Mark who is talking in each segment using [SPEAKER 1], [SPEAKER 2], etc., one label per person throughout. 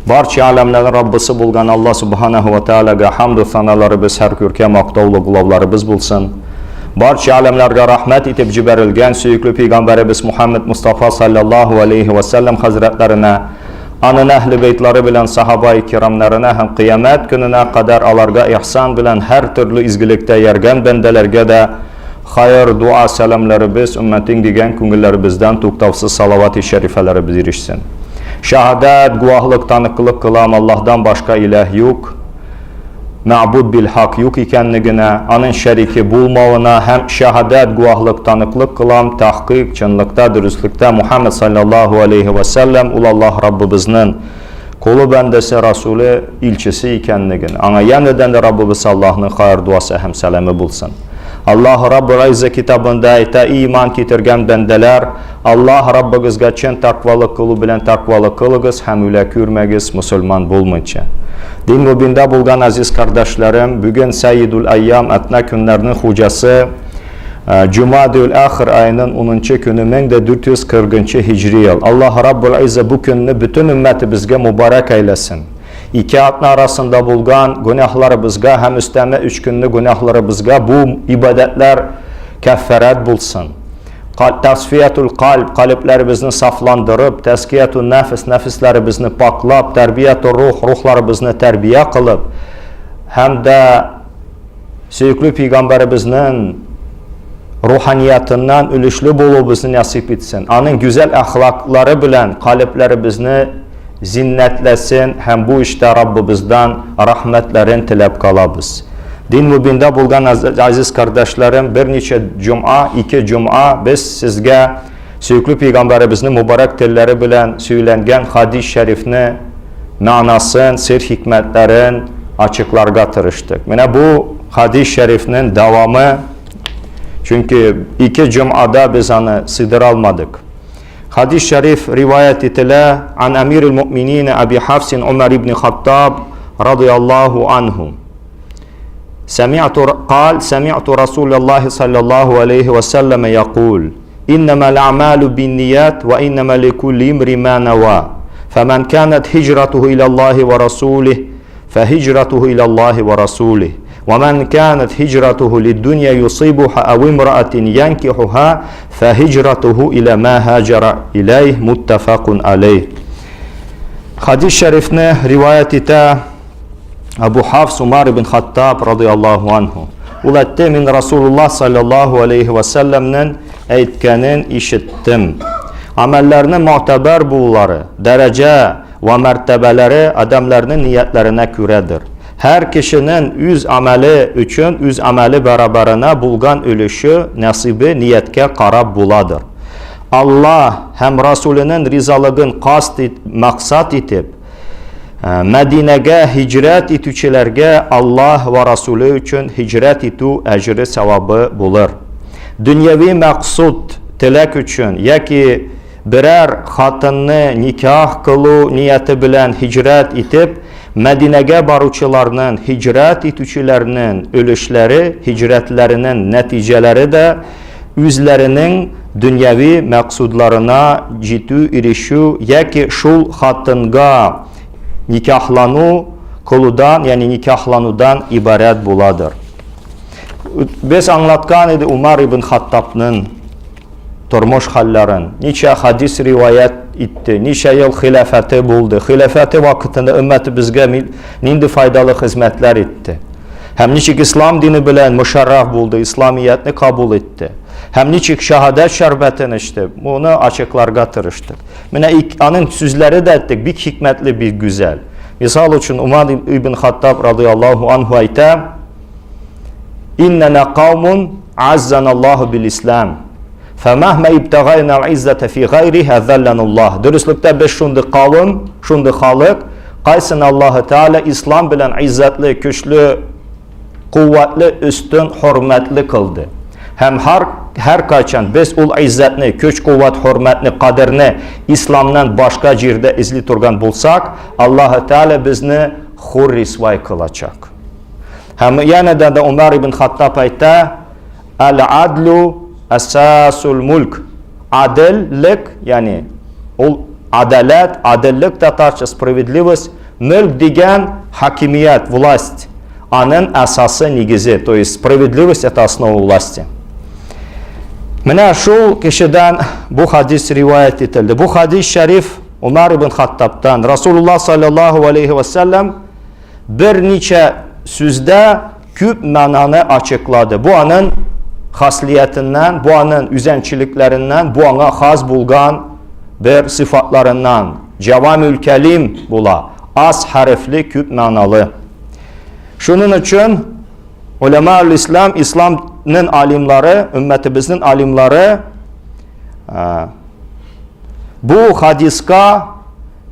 [SPEAKER 1] Barcha alamların Rabbisi bo'lgan Alloh subhanahu va taolaga hamd va sanolarimiz har ko'rkam maqtovli qulovlarimiz bo'lsin. Barcha alamlarga rahmat etib jibarilgan suyukli payg'ambarimiz Muhammad Mustafa sallallohu alayhi va sallam hazratlarina, anan ahli baytlari bilan sahaba-i kiramlarına ham qiyomat kunina qadar alarga ihson bilan har turli izgilikda yargan bandalarga da xayr, duo, salomlarimiz ummating degan ko'ngillarimizdan to'xtovsiz salovat-i sharifalarimiz erishsin. Shahadat, guvohlik, taniqlik qilam Allohdan boshqa iloh yo'q, ma'bud bil haq yo'q ekanligini, aning shariki bo'lmog'ini ham shahadat, guvohlik, taniqlik qilam, tahqiq, chinlikda, durustlikda Muhammad sallallohu alayhi va sallam Alloh Rabbimizning qo'li bandasi, rasuli, elchisi ekanligini, ana yanada Rabbimiz Allohning xayr duosi ham salami bo'lsin. Allah Rabbul Izza kitabında ayta, iman keltirgan bandalar, Allah Rabbingizga chin taqvolik qilib bilan taqvolik qiling'iz, ham ular ko'rmagiz musulmon bo'lmaycha. Din mubinda bo'lgan aziz qardoshlarim, bugun Sayyidul Ayyam atna kunlarning xo'jasi Jumadul Akhir oyining 10-kuni 1440-hijriy yil. Allah Rabbul Izza bu kunni butun ummatimizga muborak aylasin. İki atna arasında bulgan günahlarımızga hem üsteme 3 günlük günahlarımızga bu ibadetler keffaret bulsun. Tasfiyatul kalp, kalplerimizni saflandırıp, tezkiyatul nefis, nefislerimizni paklap, terbiyatul ruh, ruhlarimizni terbiye kılıp, hem de süykli peygamberimizin ruhaniyetinden ülüşlü bulubumuzu nasip etsin. Anın güzel ahlakları bilen kalplerimizni zinnetlesin, hem bu işte Rabbimizden rahmetlerin tilep kalabız. Din mubinda bulgan aziz kardeşlerim, bir neçe cuma, 2 cuma biz sizge süykli peygamberimizin mübarek tilleri bilen söylengen hadis şerifini, manasın, sir hikmetlerin açıklarga tırıştık. Mine bu hadis şerifinin devamı, çünkü 2 cumada biz onu sığdıralmadık. Hadis şerif rivayet etile an Emirül Mu'minin Abi Hafsin Ömer ibn Khattab radıyallahu anhu. Semi'tu Resulullah sallallahu aleyhi ve selleme yakul, innemel a'malu bin niyat ve inneme likulli imri ma neva. Femen kânet hicratuhu ilallahi ve rasulih, fehicratuhu ilallahi ve rasulih. وَمَنْ كَانَتْ هِجْرَتُهُ لِلدُّنْيَا يُصِيبُهَا أَوْ امْرَأَةٍ يَنْكِحُهَا فَهِجْرَتُهُ إِلَى مَا هَاجَرَ إِلَيْهِ مُتَّفَقٌ عَلَيْهِ. Hadis şerifni rivayet ete Abu Hafs Umar ibn Khattab radıyallahu anhu. Ulatte min Resulullah sallallahu aleyhi ve sellem'nin aytganin işittim. Amellerinin mu'tabar buğuları, derece ve mertebeleri adamlarının niyetlerine küredir. Her kişinin üz ameli üçün üz ameli beraberine bulgan ölüşü nasibi niyetke qarab buladır. Allah hem Resulünün rizalığın maksat etip Medine'ge hicret etüçilerge Allah ve Resulü üçün hicret etu ecri sevabı bulur. Dünyevi maksud tilek üçün ya ki birer hatını nikah kılu niyeti bilen hicret etip Medine'ge barıçılarının, hicret etüçülerinin ölüşleri, hicretlerinin neticeleri de üzlerinin dünyevi maksudlarına ciddi irişu ya ki şul hatınga nikahlanu koludan yani nikahlanudan ibaret buladır. Biz anlatkan idi Umar ibn Hattab'nın turmuş hallerin, nice hadis rivayet etti, nice yıl hilafeti buldu. Hilafeti vakitinde ümmeti bizge nindi faydalı hizmetler etti. Hem niçik İslam dini bilen müşerref buldu, İslamiyetini kabul etti. Hem niçik şehadet şerbetini içti. Bunu açıklarga tırıştık. Mine anın sözleri de ettik, bir hikmetli, bir güzel. Misal için Umar ibn Hattab radıyallahu anhu ayta, İnnene kavmun azzanallahu bil İslam. فَمَهْمَ اِبْتَغَيْنَا الْعِزَّةَ فِي غَيْرِهَ ذَلَّنُ اللّٰهِ. Dürüstlükte biz şundi kavim, şundi halık, kaysın Allah-u Teala İslam bilen izzetli, güçlü, kuvvetli, üstün, hürmetli kıldı. Hem her kaçan biz ul izzetini, güç, kuvvet, hürmetini, kaderini İslam'dan başka cirde izli turgan bulsak, Allah-u Teala bizni hur risvay kılacak. Hem yeniden de Umar ibn Hattab ayta, el-adlu esasul mulk. Adillik yani adalet, adillik de tartışır, sправедливость, mülk degen hakimiyet, власть. Anın esası, nigizi. То есть sправедливость это основа власти. Менә шул кешедән бу хадис риваят ителде. Бу хадис шәриф Умар ибн Хаттабтан. Расулуллах саллаллаху алейхи ва саллям берничә сүздә күп мәнаны ачыклады. Бу аның хаслиятыннан, бу аның үзәнчелекләреннән, бу аңа хас булган бер сыйфатларыннан. Javamül kelim була. Az hərfli, күп мәналы. Şunun üçün ulema-ül İslam, İslam'ın alimləri, ümmətimizin alimləri bu hadiska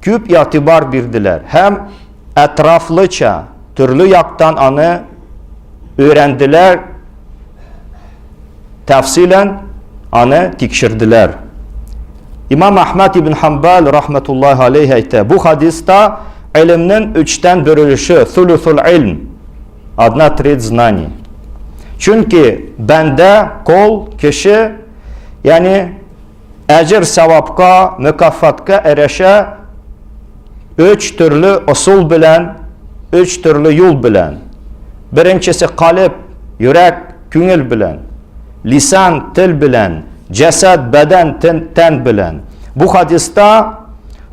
[SPEAKER 1] küp etibar birdiler. Hem etraflıca, türlü yaktan anı öğrendiler, tefsilen anı tikşirdiler. İmam Ahmed ibn Hanbal rahmetullahi aleyh aytdı. Bu hadista ilimnin üçten bölüşü, thuluthul ilm, adına tret znani. Çünkü bende kol, kişi, yani ecir sevapka, mükafatka ereşe üç türlü usul bilen, üç türlü yol bilen. Birincisi kalp, yürek, küngül bilen. Lisan, til bilen. Cesed, beden, ten bilen. Bu hadista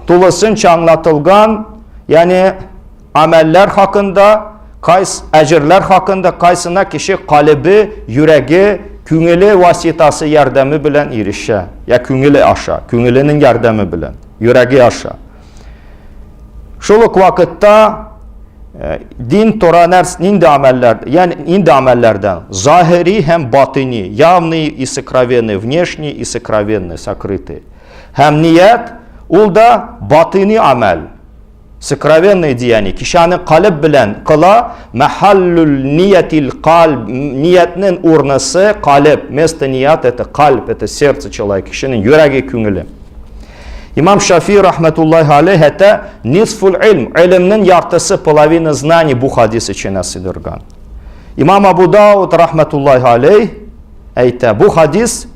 [SPEAKER 1] tulusunca anlatılgan, yani ameller hakkında, ecirler hakkında kaysına kişi kalbi, yüreği, küngülü vasitası yardımı bilen irişe. Ya küngülü aşağı, küngülünün yardımı bilen, yüreği aşağı. Şuluk vakitte din Tora indi amellerden zahiri hem batini, явный и сокровенный, внешний и сокровенный, сокрытый. Hem niyet, ul da batini amel, sokrovенный diyeni, kişinin kalp bilen kıla, mahallul niyetil kalb, niyetinin urnası kalp, место niyet это kalp, это сердце человека, kişinin yüreği, küngülü. İmam Şafii rahmetullahi aleyh это nisful ilm, ilimnin yartısı, половина знаний bu hadis içine sığdırgan. İmam Abu Davud rahmetullahi aleyh aytdı, bu hadis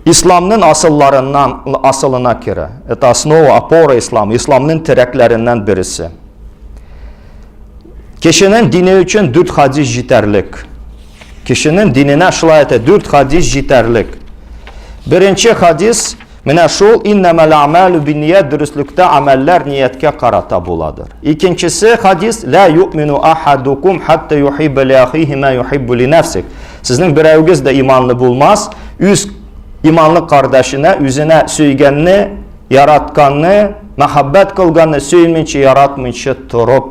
[SPEAKER 1] İslam'ın asılına göre. Это основа, опора İslam, İslam'ın tereklerinden birisi. Kişinin dini için 4 hadis yeterlik. Kişinin dinine şılayete 4 hadis yeterlik. Birinci hadis, Менә шул иннамал а'малу бинният, дөрестлектә амәлләр ниятка карата буладыр. Икенчесе хадис ла ю'мину ахадукум хатта юхибба ли ахиhi ма yuhibbu li nafsik. Sizning birovgiz de imanlı bulmaz, üz imanlı kardeşine, üzüne söygənni, yaratqanni, мәхәббәт qılğanni söymünçü, yaratmınçı turup.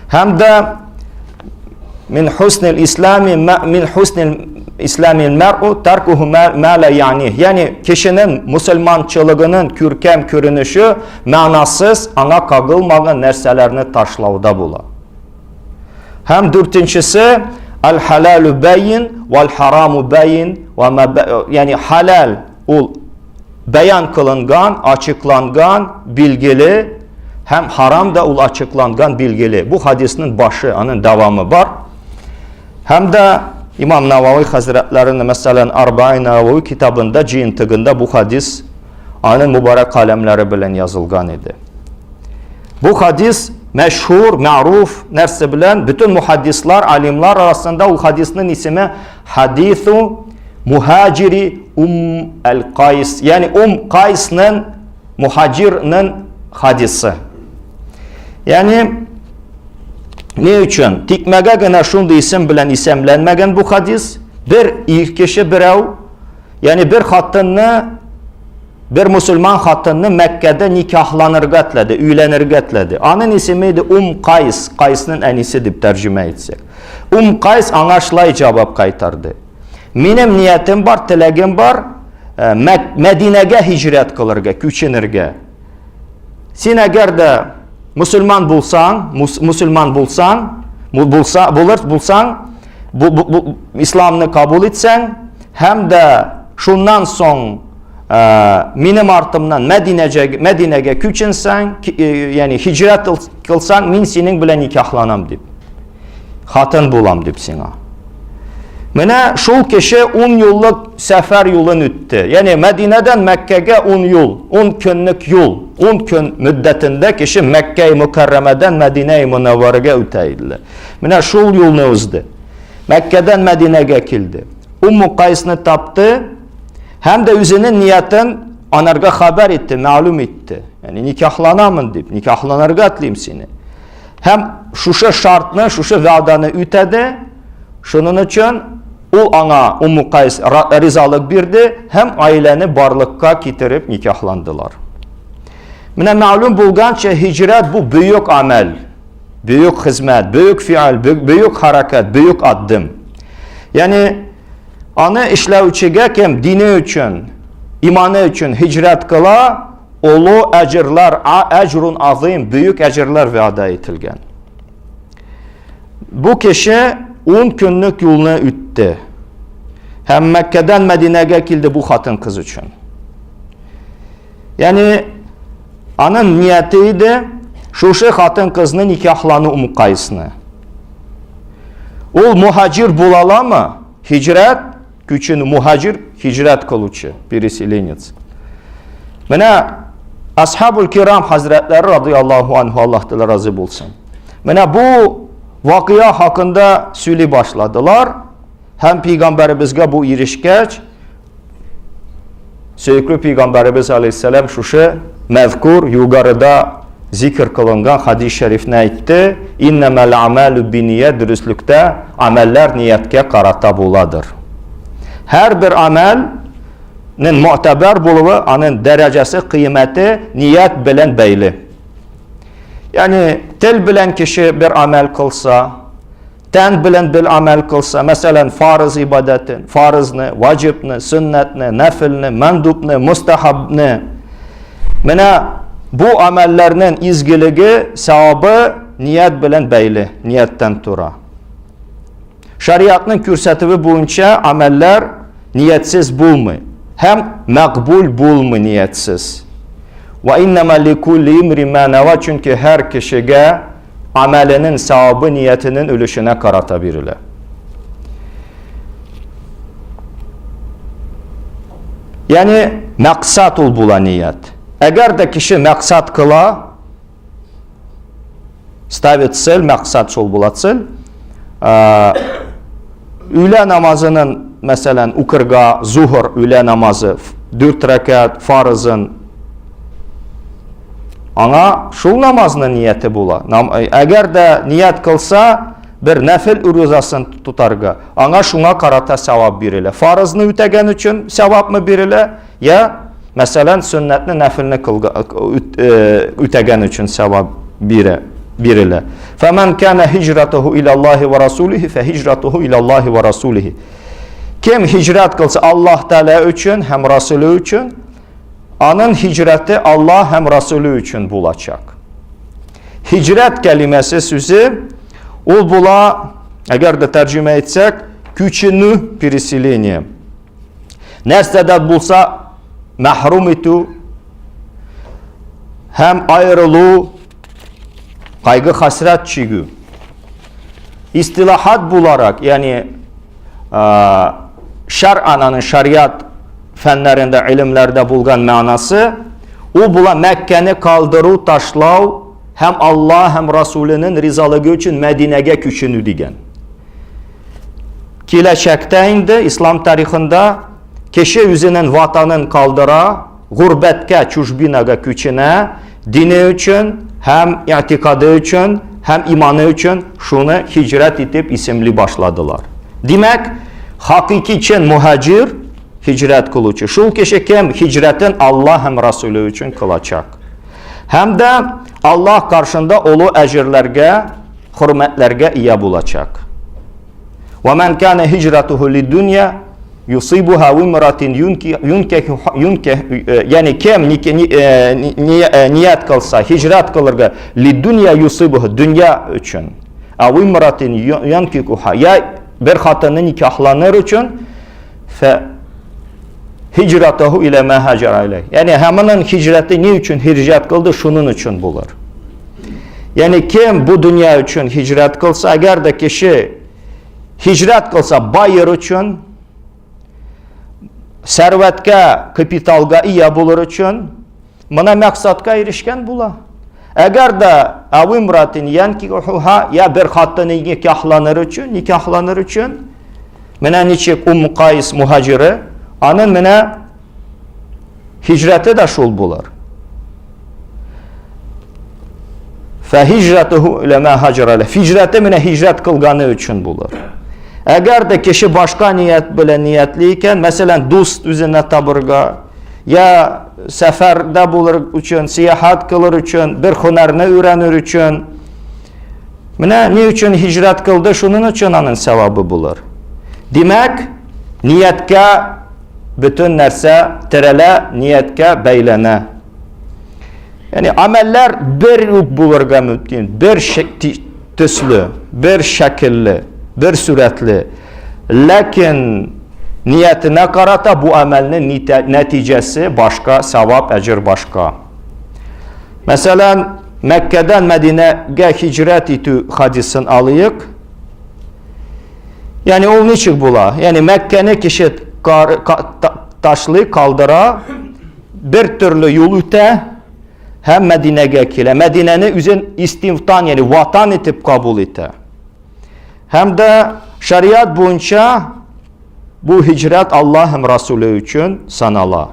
[SPEAKER 1] Hem de min husnil İslamil mer'u tarkuhu ma la yani. Yani kişinin musulmançılığının kürkem görünüşü manasız, ana kagılmagan nərsələrini taşlauda bula. Hem dörtüncüsü al halalu bayin vel haramu bayin yani halal ol beyan kılıngan, açıklangan, bilgili, hem haram da ol açıklangan, bilgili. Bu hadisinin başı, onun devamı var. Hem de İmam Navavi Hazretlerinin mesela Arba'in Navavi kitabında ciyintiginde bu hadis onun mübarek kalemleri bilen yazılgan idi. Bu hadis meşhur, ma'ruf nersi bilen bütün muhaddisler, alimler arasında o hadisinin ismi Hadithu Muhaciri el-Qays. Yani Qays'ın muhacirinin hadisi. Yani ne için? Tikmege gene şundu isim bilen isimlenmegen bu hadis. Bir kişi birey, yani bir hatını, bir Müslüman hatını Mekke'de nikahlanırga etledi, üylenirga etledi. Onun ismiydi Qays, Qays'ın enisi dip tercüme etsek. Qays anlaşılay cevap kaytardı. Benim niyetim var, tilegim var, Medine'ge hicret kılırga, küçünürge. Sen eğer de Müslüman bulsan, İslam'ını kabul etsen, hem de şundan son benim artımdan Medine'ge küçünsen, yani hicret kılsan, min senin bile nikahlanam deyip, hatın bulam deyip sana. Menə şol kişi 10 yıllık səfər yolun üttü. Yəni Mədinədən Məkkəyə 10 yol, 10 günlük yol, 10 gün müddətində kişi Məkkə-i Mükerremədən Mədinə-i Münəvvərəyə ötəydiler. Menə şol yolunu uzdu. Məkkədən Mədinəyə kildi. Ummu Qaysını tapdı. Hem de özünün niyetin anarga haber etti, malum etti. Yani nikahlanamın deyip, nikahlanarga atlayayım seni. Hem şuşa şartını, şuşa vaadını ütedi. Şunun için o ana Ummu Qays rizalık birdi. Hem aileni barlıkka getirip nikahlandılar. Mine malum bulganca hicret bu büyük amel, büyük hizmet, büyük fiil, büyük hareket, büyük addım. Yani anı işlevçiga kim dini için, imanı için hicret kıla, olu ecirler, ecrun azim, büyük ecirler vəda etilgen. Bu kişi 10 günlük yolunu üttü. Hem Mekke'den Medine'ye kildi bu hatın kız için. Yani anın niyetiydi, şu hatın kızını nikahlanı Ummu Qaysını. Ol muhacir bulala mı? Hicret, küçün muhacir, hicret kılıcı, birisi Lenitz. Mene Ashab-ül Kiram Hazretleri radıyallahu anhu Allah'tan razı bulsun. Mene bu vakıya hakkında söyle başladılar. Hem Peygamberimizge bu irişkeç, Söykülü Peygamberimiz aleyhisselam şuşu mezkur yukarıda zikir kılıngan hadis-i şerifine aytdı. İnnemel amelü biniyet, dürüstlükte ameller niyetke karata buladır. Her bir amelin muteber buluğu, onun derecesi, kıymeti niyet bilen beyli. Yani tel bilen kişi bir amel kılsa, ten bilen bir amel kılsa, mesela farz ibadetin, farzını, vacibni, sünnetni, nefilni, mendubni, mustahabni, mene bu amellerinin izgiligi, sevabı niyet bilen beyli, niyetten tura. Şeriatın kürsetivi boyunca ameller niyetsiz bulmuyor. Hem makbul bulmuyor niyetsiz. Ve innema likulli imri ma neva, çünkü her kişiye amelinin sevabı niyetinin ölüşüne karatabilirler. Yani maksat ol bula niyet. Eğer de kişi maksat kıla, stavit цель, maksat şol bula цель, öğle namazının mesela ukırga, zuhur öğle namazı 4 rekat farzın ana şol namazının niyeti bula. Eğer de niyet kılsa bir nefil uruzasını tutarga, ana şuna karata sevap biriyle. Farzını ütegen için sevap mı biriyle, ya mesela sünnetini nefilini ütegen için sevap biriyle. فَمَنْ كَانَ هِجْرَتُهُ اِلَى اللّٰهِ وَرَسُولِهِ فَهِجْرَتُهُ اِلَى اللّٰهِ وَرَسُولِهِ. Kim hicret kılsa Allah Teala için hem Resulü için, onun hicreti Allah hem Resulü için bulacak. Hicret kelimesi sözü, o bula, eğer de tercüme etsek, küçünü prisilini. Nesnede bulsa mahrum etu, hem ayrılığı, kaygı hasret çiğü. İstilahat bularak, yani şer'anın şeriat fenlerinde, ilimlerde bulgan manası, o bula Mekke'ni kaldırı, taşlav, hem Allah hem Resulünün rizalığı için Medine'ye küçünü digen. Kileşekte indi, İslam tarihinde kişi yüzünün vatanın kaldıra, gurbetke, çuşbinaga küçüne, dini için, hem i'tikadı için, hem imanı için şunu hicret edip isimli başladılar. Demek, hakiki için muhacir, hicret kılıcı. Şul kişi kim hicretin Allah hem Resulü için kılacak. Hem de Allah karşında olu ecirlerge, hürmetlerge iya bulacak. وَمَنْ كَانَ هِجْرَتُهُ لِدُّنْيَا يُصِيبُهَا وِمْرَةٍ yani kim niyet kılsa, hicret kılırga لِدُّنْيَا يُصِيبُهُ dünya için وِمْرَةٍ يُنْكِكُهَا ya bir hatını nikahlanır için hicratahu ile ma hacara ile. Yani hemenin hicreti ne için hicret kıldı? Şunun için bulur. Yani kim bu dünya için hicret kılsa, eğer de kişi hicret kılsa bayır üçün, servetke, kapitalga iya bulur üçün, buna maksadga erişken bula. Eğer de ev imratin yankihuha ya bir hattını nikahlanır üçün, mene niçik Qays muhaciri, anın mene hicreti de şul bular. Fehicretuhu ile ma hacere leh. Hicreti mene hicret kılganı üçün bular. Eğer de kişi başka niyet bile niyetliyken, mesela dost üzerine tabırga, ya seferde bulur üçün, siyahat kılır üçün, bir hünerini öğrenir üçün, ne üçün hicret kıldı, şunun üçün onun sevabı bulur. Demek, niyetke bütün nerse terele, niyetke beylene. Yani ameller bir bulurga mümkün, bir tüslü, bir şekilli, bir suretli. Lakin niyetine karata bu amelinin neticesi başka, sevap, ecir başka. Mesela Mekke'den Medine'ye hicret itu hadisin alayık. Yani o niçin bula? Yani Mekke'ni kişi taşlı kaldıra, bir türlü yol üte, hem Medine'ye kile. Medine'ni üzün istiftan yani vatan etip kabul ete. Hem de şeriat boyunca bu hicret Allah'ın Resulü için sanala.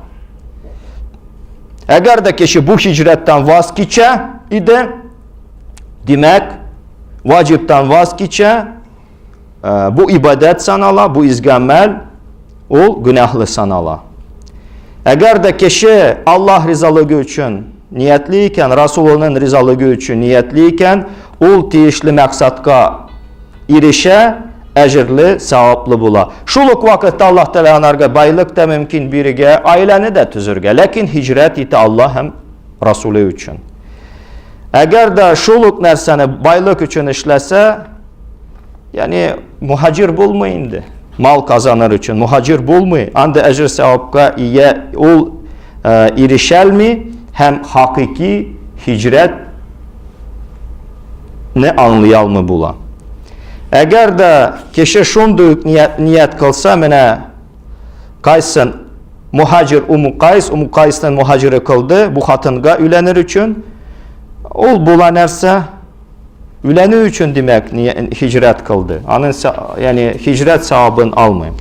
[SPEAKER 1] Eğer de kişi bu hicretten vazgeçe idi, demek vacipten vazgeçe, bu ibadet sanala, bu izgamel, o günahlı sanala. Eğer de kişi Allah rizalığı için niyetliyken, Resulünün rizalığı için niyetliyken, o tiyişli maksadka erişe, ecirli, sevaplı bula. Şuluk vakitte Allah Teala anarga baylık da mümkün birige, aileni de tüzürge. Lakin hicret iti Allah'ın Resulü için. Eğer de şuluk nerseni baylık için işlese, yani muhacir bulmayındı. Mal kazanır için muhacir bulmayın. Anda ecir sevapka iyi ol erişel mi? Hem hakiki hicret ne anlayal mı bula? Eğer de kişi şunduk niyet kılsa mene Qays'ın muhacir Qays'tan muhaciri kıldı bu hatınga ülenir için ol bulanırsa ülenir için demek hicret kıldı. Anın yani hicret sevabını almayın.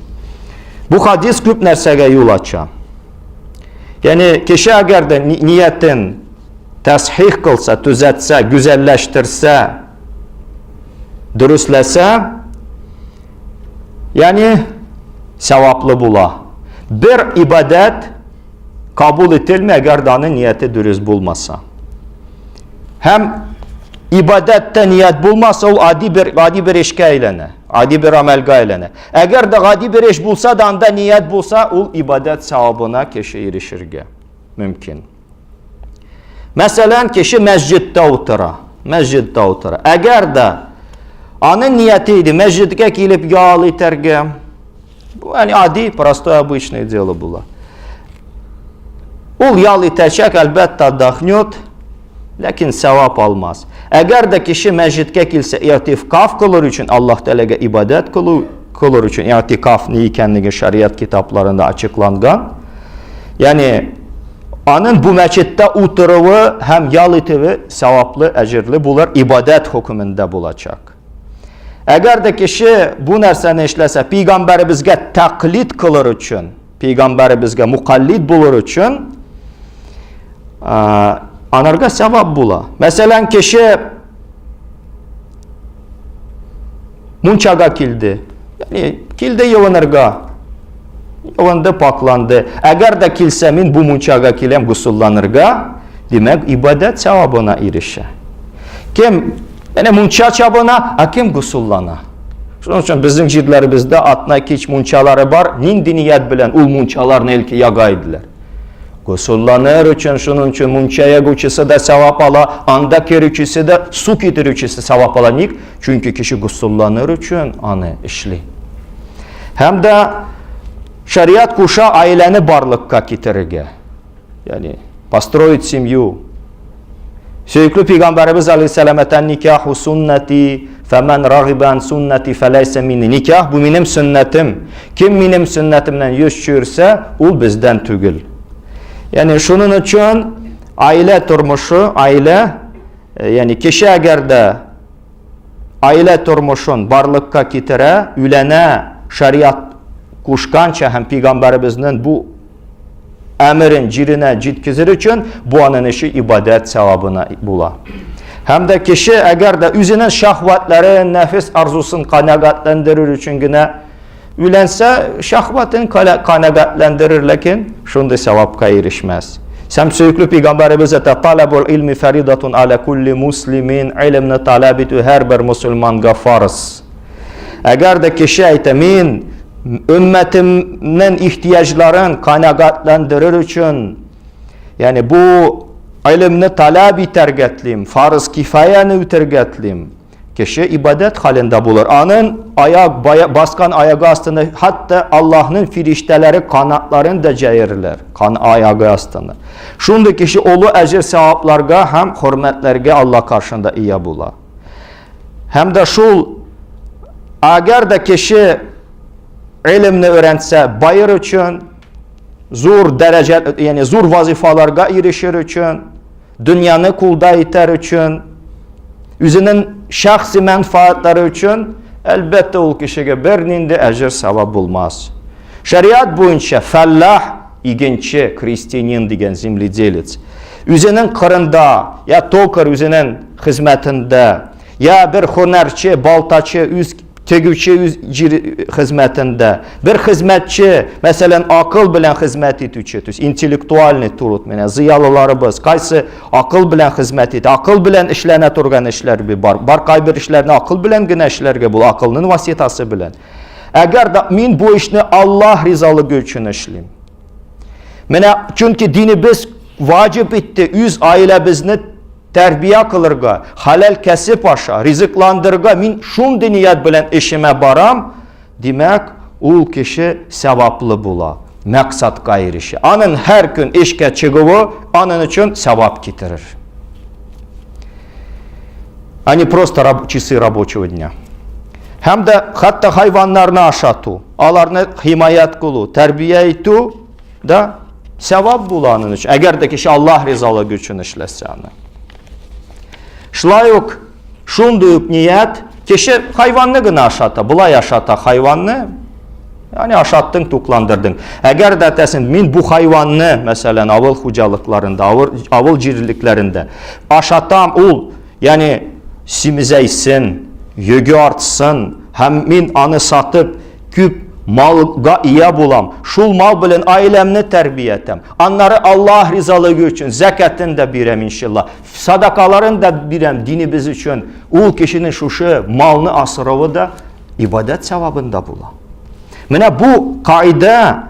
[SPEAKER 1] Bu hadis küp nersege yol açar. Yani kişi eğer de niyetin tashih kılsa, düzeltse, güzelleştirse, dürüstlese, yani sevaplı bula. Bir ibadet kabul edilme eğer de niyeti dürüst bulmasa. Hem ibadette niyet bulmasa o adi bir işe eylene, adi bir amelga eylene. Eğer de adi bir iş bulsa da anda niyet bulsa o ibadet sevabına kişi erişirge. Mümkün. Mesela kişi mescitte otura. Eğer de anın niyetiydi mescidke gelip yağlı iterge. Bu yani adi, prosto bu iş ne diyeli bula. O yağlı iterçek elbette dahnyot, lakin sevap almaz. Eğer de kişi mescidke kilse i'tikaf kılır için Allah Teala'ya ibadet kılır için i'tikaf neyi kendine şeriat kitaplarında açıklangan. Yani anın bu mescitte oturuvu hem yalıtığı sevaplı, ecirli bulur, ibadet hükmünde bulacak. Eğer de kişi bu nerseni işlese, Peygamberimizge taklit kılır için, Peygamberimizge mukallid bulur için, anarga sevap bula. Mesela kişi munçaga kildi. Yani kildi yıvanırga. Yıvandı paklandı. Eğer de kilsemin bu munçaga kilem gusullanırga, demek ibadet sevabına erişe. Kim yani munça çabına, kim gusullana. Şunun için bizim jidlerimizde atna kiç munçaları var. Nindi niyet bilen ul munçalar nelki yagaydılar. Gusullanır için şunun için munçaya guçisi de sevap ala, anda kerüçisi de su kitirüçisi sevap ala. Çünkü kişi gusullanır için anı işli. Hem de şeriat kuşa aileni barlıkka kitirge. Yani построить семью. Sürekli Peygamberimiz Aleyhisselam'tan nikahu sünneti فَمَنْ رَغِبَ عَنْ سُنَّتِ فَلَيْسَ مِنِّي. Nikah bu benim sünnetim. Kim benim sünnetimden yüz çevirse, ol bizden tügül. Yani şunun için aile turmuşu, yani kişi eğer de aile turmuşun barlıkka kitire, ülene şeriat kuşkança hem Peygamberimizin bu emirin cirine citkizir için bu anın işi ibadet sevabına bula. Hem de kişi eğer de üzerinin şahvatları, nefis arzusunu kanaatləndirir için yine ülense şahvatını kanaatləndirir, lakin şunda sevapka erişmez. Semsöykülü Peygamberimize de talabul ilmi feridatun ala kulli muslimin, ilimni talabitu her bir musulmanga farz. Eğer de kişi min ümmetimin ihtiyaçlarını kanaatləndirir için, yani bu ilimni talabi tergetliyim, farz kifayeni tergetliyim. Kişi ibadet halinde bulur. Anın baskan ayağı astında hatta Allah'ın firişteleri kanatlarını da cayırlar. Ayağı astında. Şunda kişi olu ecir sevaplarga hem hürmetlerge Allah karşında iyi bula. Hem de şul eğer de kişi ilimni öğrense bayır için, zor derece, yani zor vazifalarga erişir için, dünyanı kulda iter için, üzerinin şahsi menfaatları için elbette o kişiye berninde ecir sevap bulmaz. Şeriat boyunca fellah, iginci, Hristiyan diyen zemlidelec, üzerinin kırında, ya tokar üzerinin hizmetinde, ya bir hünerçi, baltaçı, tegüçi hizmetinde, bir hizmetçi, mesela akıl bilen hizmet etüçü, intellektualni turut, ziyalılarımız, kaysı akıl bilen hizmet etü, akıl bilen işlerine turgan işler bir bar. Bar kaybir işlerine akıl bilen güne işlerge bul, akılının vasitası bilen. Eğer da min bu işini Allah rizalığı için işleyim. Çünkü dini biz vacip etti, yüz aile bizni terbiye kılırga, halal kesip aşağı, riziklandırga, min şundi niyet bilen işime baram, demek ul kişi sevaplı bula, maksat gayrişi. Anın her gün işke çıgıvı, anın için sevap getirir. Ani просто часы рабочего dня. Hem de hatta hayvanlarını aşatı, alarını himayet kulu, terbiye etü, da sevap bulanın için. Eğer de kişi Allah rizalığı için işlese anı. Şlayuk şunduyup niyet, kişi hayvanını gına aşata, bulay aşata hayvanını, yani aşattın, tuklandırdın. Eğer de desin, min bu hayvanını, mesela avıl hucalıklarında, avıl cirliklerinde aşatam ul, yani simizeysin, yögü artsın, hem min anı satıp, küp malga iyi bulam, şul mal bilen ailemni terbiye etem. Anları Allah rizalığı için zekatını da birem inşallah. Sadakalarını da birem dinimiz için. Ul kişinin şuşu malını asırıvı da ibadet sevabında bulam. Mene bu kaida,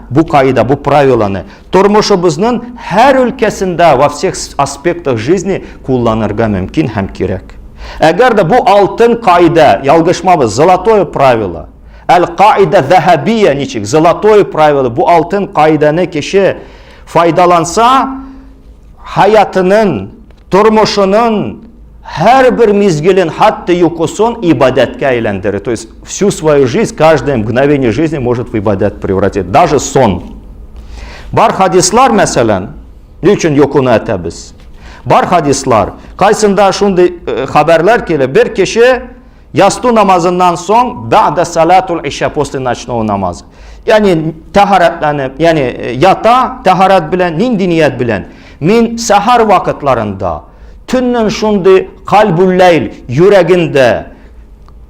[SPEAKER 1] bu pravilanı turmuşumuzun her ülkesinde ve всех aspektах жизни kullanırga mümkün hem gerek. Eğer de bu altın kaida, yalgışmamız, zолотое правило, el-kaide zehebiye niçik, zолотое правило, bu altın kaidanı kişi faydalansa, hayatının, turmuşunun, her bir mizgilin, hatta yukusun ibadetke eğlendirir. То есть всю свою жизнь, каждое мгновение жизни может в ибадет превратить. Даже сон. Бар hadislar mesela, niçin yokunu etebiz? Бар hadislar, kaysında şundi haberler ki, bir kişi yastı namazından son, ba'da salatul işe, после ночного namazı. Yani taharetlenip, yani yata, taharet bilen, nindi niyet bilen, min sahar vakitlarında, tünnün şundi kalbulleyl, yüreğinde,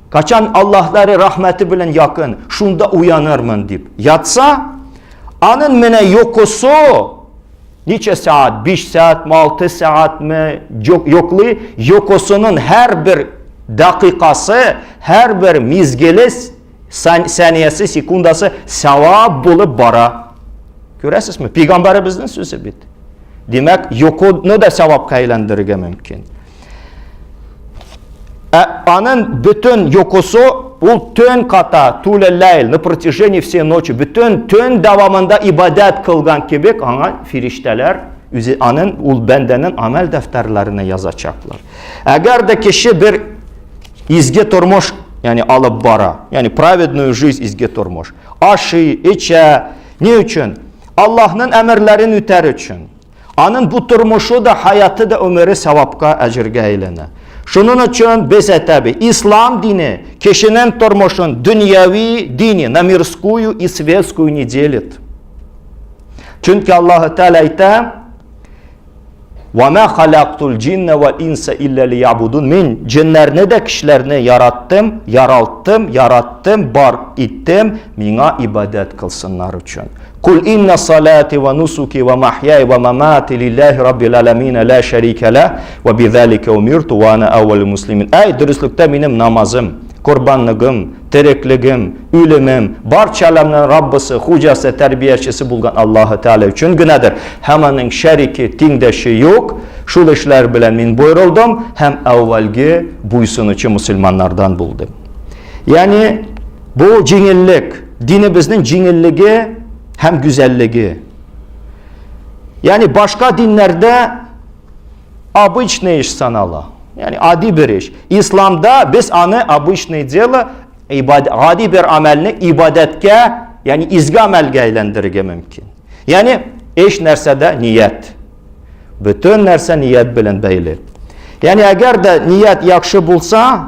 [SPEAKER 1] kaçan Allah'ları rahmeti bilen yakın, şunda uyanırmın deyip yatsa, anın mine yokusu, nice saat, 5 saat mi, 6 saat mi yoklu, yokusunun her bir dakikası, her bir mizgili, saniyesi, sekundası sevap bulup bara. Görəsiniz mi? Peygamberimizin sözü bitti. Demek yokunu da sevapka eğlendirge mümkün. Anın bütün yokusu ul tün kata, tulelleyl, na протяжении всей ночи, bütün tün devamında ibadet kılgan gibi ana firişteler anın ul bendenin amel defterlerine yazacaklar. Eğer de kişi bir izgi turmuş yani alıp bara. Yani праведную жизнь izgi turmuş. Aşı, içe, ne için? Allah'ın emirlerini üter için. Anın bu turmuşu da hayatı da ömrü sevapka, ecirge eylene. Şunun için bize tabi İslam dini kişinin turmuşun dünyevi dini, na мирскую и светскую не делит. Çünkü Allah-u Teala ayta وَمَا خَلَقْتُ الْجِنَّ وَالْاِنْسَ اِلَّا لِيَعْبُدُونَ Min cinlerini de kişilerini yarattım, bar ettim, mina ibadet kılsınlar için. Kul inna salati ve nusuki ve mahyaya ve mamati lillahi rabbil alamin la şerike la ve bizalika umirtu ve ana evvelul muslimin. Ey dürüstlükte benim namazım, kurbanlığım, terikligim, ölümüm, barcha alamların Rabbisi, hocası, terbiyecisi bulgan Allah-u Teala için günedir. Hemenin şeriki, tengdeşi yok. Şul işler bilen men buyuruldum, hem evvelgi buysunucu Müslümanlardan buldum. Yani bu cingillik, dinimizin cingilliği hem güzelliği. Yani başka dinlerde обычный iş sanala. Yani adi bir iş. İslam'da biz anı обычный дело, adi bir amelini ibadetke, yani izgi amelge eylendirge mümkün. Yani eş nersede niyet. Bütün nerse niyet bilen beyli. Yani eğer de niyet yakşı bulsa,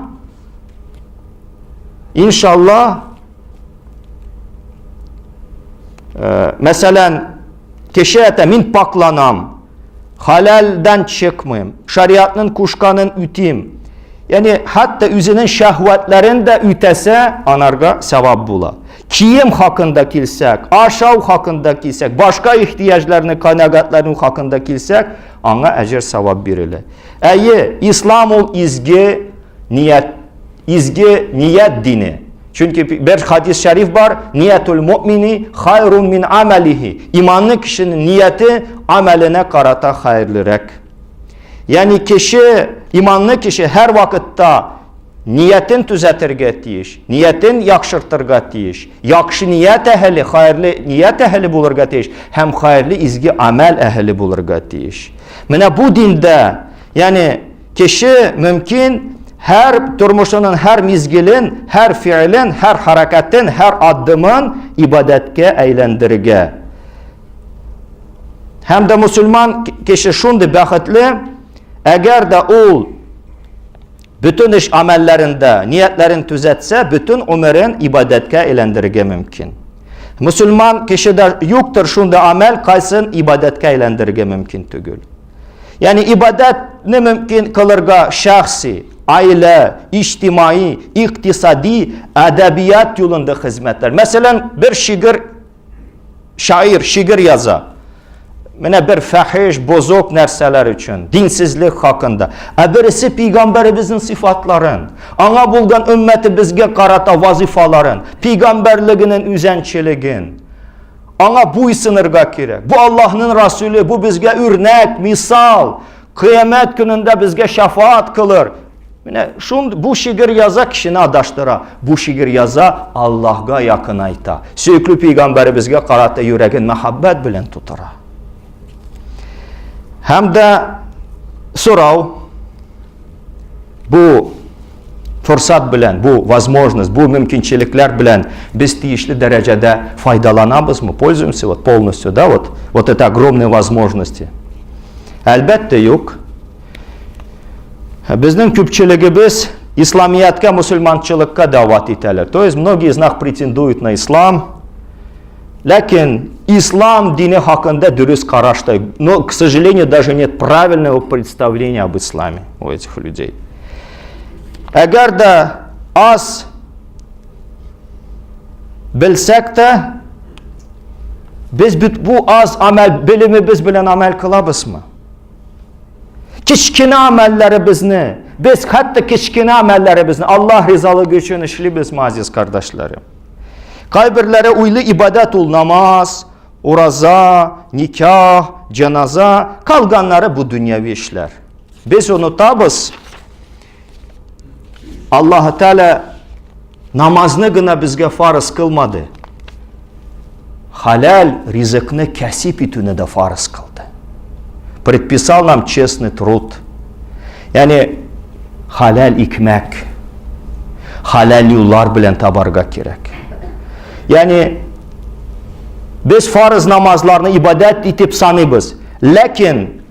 [SPEAKER 1] inşallah mesela kişiyete min paklanam, halalden çıkmayayım, şeriatın kuşkanın üteyim. Yani hatta üzerinin şehvetlerin de ütese anarga sevap bula. Kiyim hakkında kilsek, aşağı hakkında kilsek, başka ihtiyaçlarını, kanagatlarını hakkında kilsek, ana ecir sevap biriyle. İslam ol izgi niyet dini. Çünkü bir hadis-i şerif var. Niyetul mu'mini hayrun min amelihi. İmanlı kişinin niyeti ameline karata hayırlırek. Yani imanlı kişi her vakitte niyetin düzeltirge tiyiş, niyetin yakşırtırga tiyiş, yakşı niyet ehli, hayırlı niyet ehli bulurga tiyiş, hem hayırlı izgi amel ehli bulurga tiyiş. Mine bu dinde yani kişi mümkün her turmuşunun, her mizgilin, her fiilin, her hareketin, her adımın ibadetke eylendirge. Hem de Müslüman kişi şundu bəxtli, eğer de o bütün iş amellerinde niyetlerini düzetse, bütün ömrün ibadetke eylendirge mümkün. Müslüman kişi de yoktur şunda amel, kaysın ibadetke eylendirge mümkün tügül. Yani ibadet ne mümkün kılırga şahsi, aile, içtimai, iktisadi, edebiyat yolunda hizmetler. Mesela bir şiir yaza. Mene bir fahiş, bozuk nerseler için, dinsizlik hakkında. Birisi peygamberimizin sıfatların, ana bulgan ümmeti bizge karata vazifaların, peygamberliğinin üzençiliğin, ana bu sınırga kirek. Bu Allah'ın Resulü, bu bizge örnek, misal, kıyamet gününde bizge şefaat kılır. Bu şiir yaza kişini adaştıra. Bu şiir yaza Allah'a yakın ayta. Sürekli peygamberi bizge karata yüreğin mehabbet bilen tutara. Hem de sorav bu fırsat bilen, bu возможность, bu mümkünçilikler bilen biz tiyişli derecede faydalanabız mı? Пользуемся вот полностью, да, вот это огромные возможности. Elbette yok. Bizning köpçiligimiz İslamiyetke, Müslümançılıkka davet ederler. То есть многие из нас претендуют на ислам. Lakin İslam dini hakkında dürüst karaşta. Но, к сожалению, даже нет правильного представления об исламе у этих людей. Eğer de az bilsek de biz bu az amel bilimi biz bilen amel kılabız mı? Kiçkine amellerimizni, biz hatta kiçkine amellerimizni Allah rızalığı için işlibiz mi aziz kardeşlerim? Kaybirlere uylu ibadet ol, namaz, uraza, nikah, cenaza, kalganları bu dünyevi işler. Biz unutabız. Allah-u Teala namazını gına bizge farz kılmadı. Halal rızıkını kesip itüne de farz kıldı. Предписал нам честный труд. Yani halal ekmek, halal yollar bilen tabarga gerek. Yani biz farz namazlarını ibadet etip sanıyız. Lakin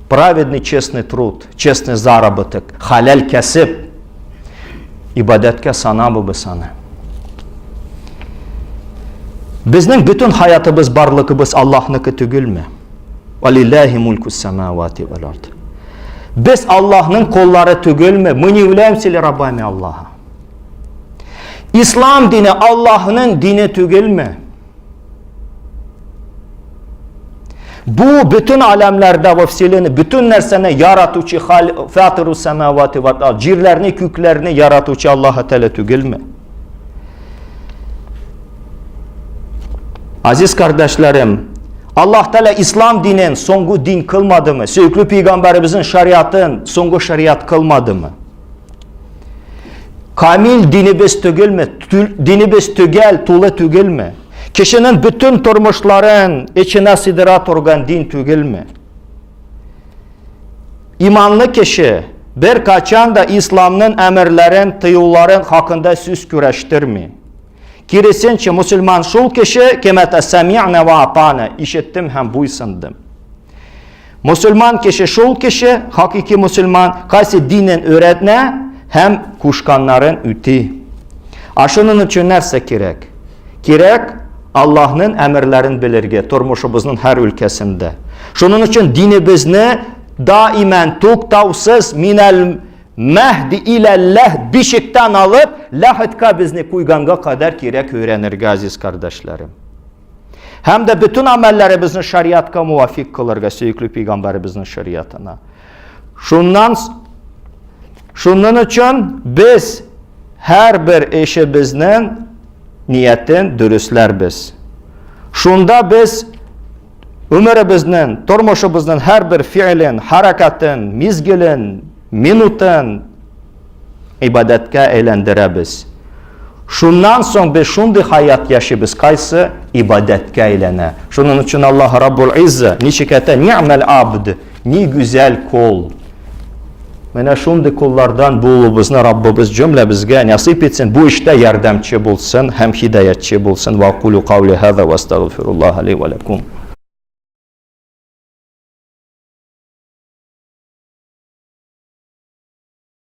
[SPEAKER 1] праведный, честный tруд, честный заработок, halal kesip ibadetke sanabı sana. Bizning bütün hayatımız, barlığımız Allah'nınki tügülme. Valillahi mulkus semavati vel ard. Biz Allah'ın kolları tügülme. Mini ulemsili Rabbami Allah'a. İslam dini Allah'ın dini tügülme. Bu bütün alemlerde vefsilini, bütün nersene yaratıcı fatiru semavati vel ard. Cirlerini, küklerini yaratıcı Allah'a Teala tügülme. Aziz kardeşlerim, Allah Teala İslam dinin songu din kılmadı mı? Söykülü Peygamberimizin şeriatın songu şeriat kılmadı mı? Kamil dinimiz tügülme, dinimiz tügel, tuğla tügülme. Kişinin bütün turmuşların içine sidirat organ din tügülme. İmanlı kişi bir kaçan da İslam'ın emirlerin, tıyuların hakkında söz güreştirmi. Kirisinçe Müslüman şul kişi kemete semi'ne ve atane, işittim hem buysandım. Müslüman kişi şul kişi, hakiki Müslüman, kaysi dinin öğretne hem kuşkanların üti. Aşının için nerse gerek? Gerek Allah'ın emirlerini bilirge, turmuşumuzun her ülkesinde. Şunun için dinimizni daimen tuktavsız minel mehdi ile leh bişikten alıp lahıtka bizni kuyganga kadar gerek öğrenir aziz kardeşlerim. Hem de bütün amellerimizin şeriatka muvafik kılırga Söykülü Peygamberimizin şeriatına. Şunun için biz her bir işimizin niyetin dürüstler biz. Şunda biz ömrümüzün, turmuşumuzun her bir fiilin, hareketin, mizgilin, minutun ibadetke eğlendiremiz. Şundan sonra biz şundi hayat yaşayız kaysı ibadetke eğlene. Şunun için Allah Rabbul İzze nişikete ni'mel abd, ni güzel kul. Mene şundi kullardan bulubuzna Rabbimiz cümle bizge nasip etsin, bu işte yardımcı bulsun, hem hidayetçi bulsun. Ve kulu kavli hâzâ ve estağfirullah li ve lekum.